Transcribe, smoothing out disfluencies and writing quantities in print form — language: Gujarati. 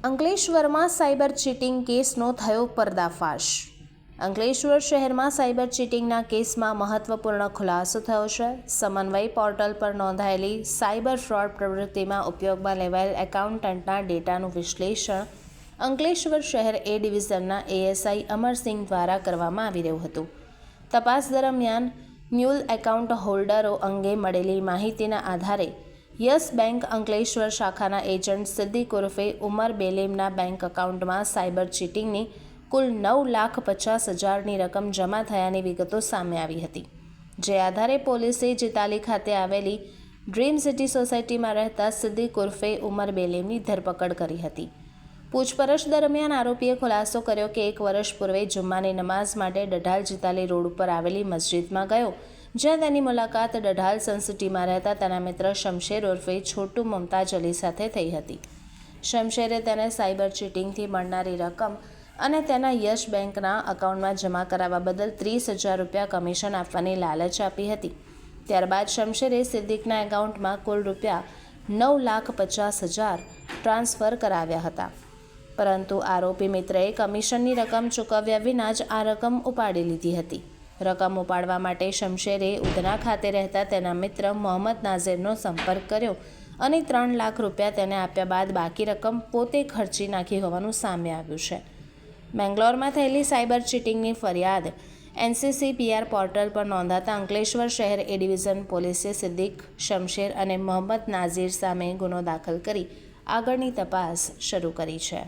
અંકલેશ્વરમાં સાયબર ચીટિંગ કેસનો થયો પર્દાફાશ। અંકલેશ્વર શહેરમાં સાયબર ચીટિંગના કેસમાં મહત્વપૂર્ણ ખુલાસો થયો છે। સમન્વય પોર્ટલ પર નોંધાયેલી સાયબર ફ્રોડ પ્રવૃત્તિમાં ઉપયોગમાં લેવાયેલ એકાઉન્ટન્ટના ડેટાનું વિશ્લેષણ અંકલેશ્વર શહેર એ ડિવિઝનના એએસઆઈ અમરસિંહ દ્વારા કરવામાં આવી રહ્યું હતું। તપાસ દરમિયાન મ્યુલ એકાઉન્ટ હોલ્ડરો અંગે મળેલી માહિતીના આધારે યસ બેંક અંકલેશ્વર શાખાના એજન્ટ સિદ્દીક ઉર્ફે ઉમર બેલેમના બેંક એકાઉન્ટમાં સાયબર ચીટિંગની કુલ 9,50,000ની રકમ જમા થયાની વિગતો સામે આવી હતી। જે આધારે પોલીસે જીતાલી ખાતે આવેલી ડ્રીમ સિટી સોસાયટીમાં રહેતા સિદ્દીક ઉર્ફે ઉમર બેલેમની ધરપકડ કરી હતી। પૂછપરછ દરમિયાન આરોપીએ ખુલાસો કર્યો કે 1 વર્ષ પૂર્વે જુમ્માની નમાઝ માટે ડઢાલ જીતાલી રોડ ઉપર આવેલી મસ્જિદમાં ગયો, જ્યાં તેની મુલાકાત ડઢાલ સનસિટીમાં રહેતા તેના મિત્ર શમશેર ઉર્ફે છોટુ મુમતાજ અલી સાથે થઈ હતી। શમશેરે તેને સાયબર ચીટિંગથી મળનારી રકમ અને તેના યશ બેંકના એકાઉન્ટમાં જમા કરાવવા બદલ 30,000 રૂપિયા કમિશન આપવાની લાલચ આપી હતી। ત્યારબાદ શમશેરે સિદ્દીકના એકાઉન્ટમાં કુલ રૂપિયા 9,50,000 ટ્રાન્સફર કરાવ્યા હતા, પરંતુ આરોપી મિત્રએ કમિશનની રકમ ચૂકવ્યા વિના જ આ રકમ ઉપાડી લીધી હતી। રકમ ઉપાડવા માટે શમશેરે ઉધના ખાતે રહેતા તેના મિત્ર મોહમ્મદ નાઝીરનો સંપર્ક કર્યો અને 3 લાખ રૂપિયા તેને આપ્યા બાદ બાકી રકમ પોતે ખર્ચી નાખી હોવાનું સામે આવ્યું છે। બેંગ્લોરમાં થયેલી સાયબર ચીટિંગની ફરિયાદ NCCPR પોર્ટલ પર નોંધાતા અંકલેશ્વર શહેર એ ડિવિઝન પોલીસે સિદ્દીક, શમશેર અને મોહમ્મદ નાઝીર સામે ગુનો દાખલ કરી આગળની તપાસ શરૂ કરી છે।